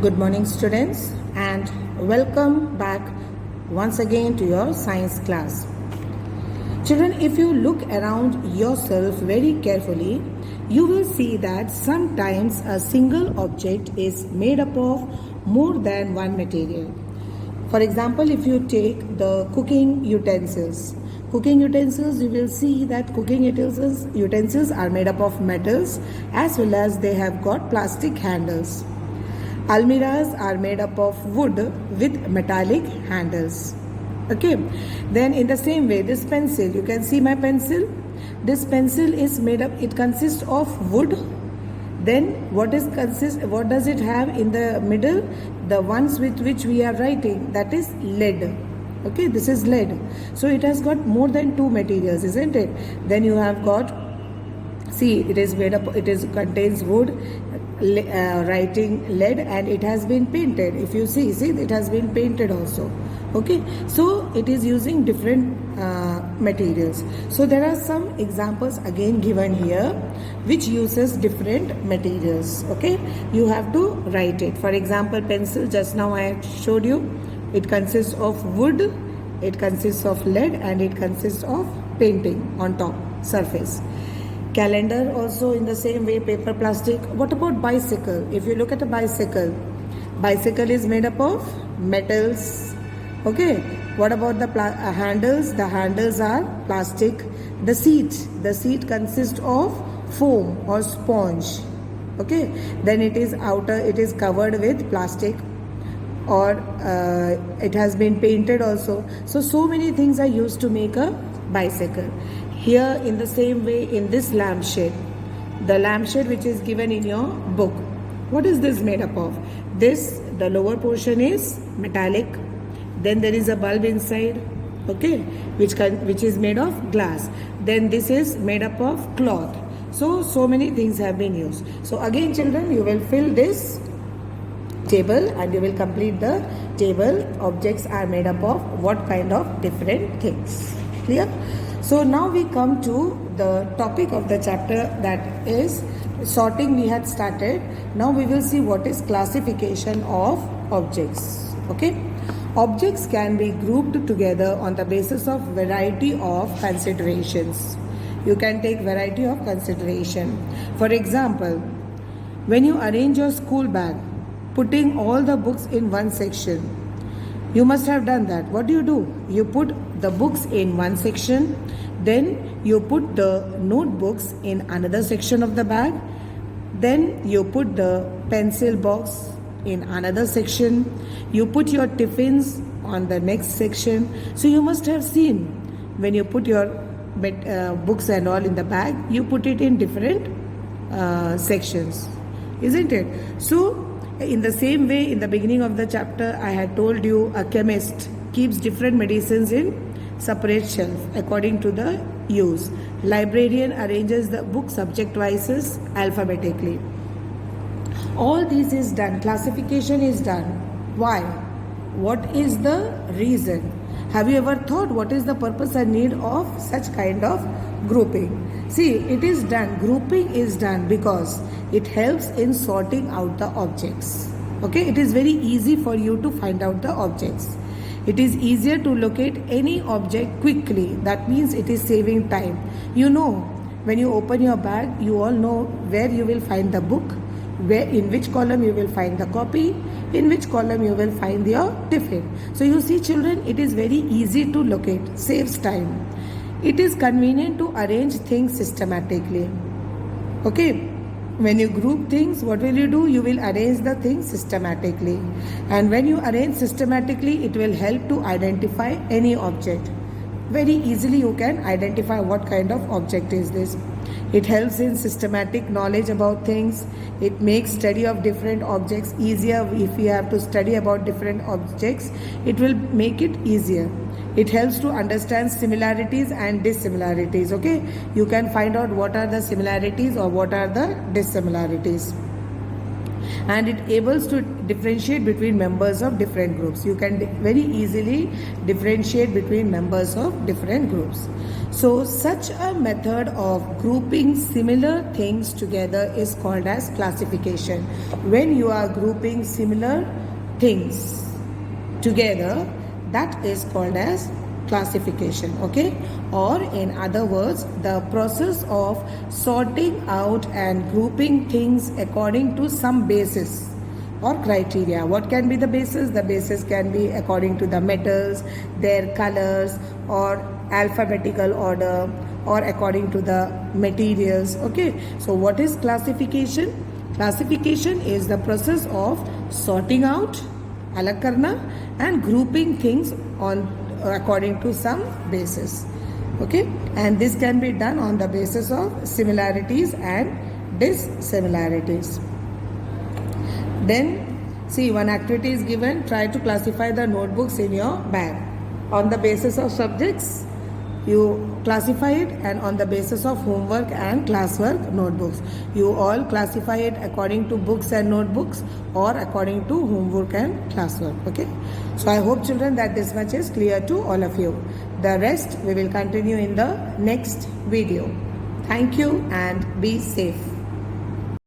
Good morning, students, and welcome back once again to your science class. Children, if you look around yourself very carefully, you will see that sometimes a single object is made up of more than one material. For example, if you take the cooking utensils, you will see that cooking utensils are made up of metals as well as they have got plastic handles. Almirahs are made up of wood with metallic handles. Okay, then in the same way, this pencil, you can see my pencil. This pencil is made up, it consists of wood. Then what does it have in the middle? The ones with which we are writing, that is lead. Okay, this is lead. So it has got more than two materials, isn't it? Then you have got, see, it is made up, contains wood, writing lead, and it has been painted. If you see it has been painted also. Okay, so it is using different materials. So there are some examples again given here which uses different materials. Okay, you have to write it. For example, pencil, just now I showed you, it consists of wood, it consists of lead, and it consists of painting on top surface. Calendar also in the same way, paper, plastic. What about bicycle? If you look at a bicycle is made up of metals. Okay, what about the handles? The handles are plastic. The seat consists of foam or sponge. Okay, then it is covered with plastic, or it has been painted also. So many things are used to make a bicycle. Here in the same way, in this lampshade, the lampshade which is given in your book, what is this made up of? The lower portion is metallic, then there is a bulb inside, okay, which is made of glass. Then this is made up of cloth. So many things have been used. So again, children, you will fill this table and you will complete the table. Objects are made up of what kind of different things. Clear? So now we come to the topic of the chapter, that is sorting. We had started. Now we will see what is classification of objects. Okay. Objects can be grouped together on the basis of variety of considerations. You can take variety of consideration. For example, when you arrange your school bag, putting all the books in one section, you must have done that. What do? You put the books in one section, then you put the notebooks in another section of the bag, then you put the pencil box in another section, you put your tiffins on the next section. So you must have seen, when you put your books and all in the bag, you put it in different sections, isn't it? So in the same way, in the beginning of the chapter, I had told you a chemist keeps different medicines in separate shelf according to the use. Librarian arranges the book subject-wise alphabetically. All this is done. Classification is done. Why? What is the reason? Have you ever thought what is the purpose and need of such kind of grouping? See, it is done. Grouping is done because it helps in sorting out the objects. Okay, it is very easy for you to find out the objects. It is easier to locate any object quickly. That means it is saving time. You know, when you open your bag, you all know where you will find the book, in which column you will find the copy, in which column you will find your tiffin. So you see, children, it is very easy to locate, saves time. It is convenient to arrange things systematically. Okay, when you group things, what will you do? You will arrange the things systematically. And when you arrange systematically, it will help to identify any object. Very easily you can identify what kind of object is this. It helps in systematic knowledge about things. It makes study of different objects easier. If you have to study about different objects, it will make it easier. It helps to understand similarities and dissimilarities. Okay, you can find out what are the similarities or what are the dissimilarities. and it able to differentiate between members of different groups. You can very easily differentiate between members of different groups. So such a method of grouping similar things together is called as classification. When you are grouping similar things together, that is called as classification. Okay, or in other words, the process of sorting out and grouping things according to some basis or criteria. What can be the basis? The basis can be according to the metals, their colors, or alphabetical order, or according to the materials. Okay, so what is classification? Classification is the process of sorting out, alag karna, and grouping things on according to some basis. Okay, and this can be done on the basis of similarities and dissimilarities. Then see, one activity is given. Try to classify the notebooks in your bag on the basis of subjects. You classify it, and on the basis of homework and classwork notebooks. You all classify it according to books and notebooks, or according to homework and classwork. Okay. So I hope, children, that this much is clear to all of you. The rest we will continue in the next video. Thank you and be safe.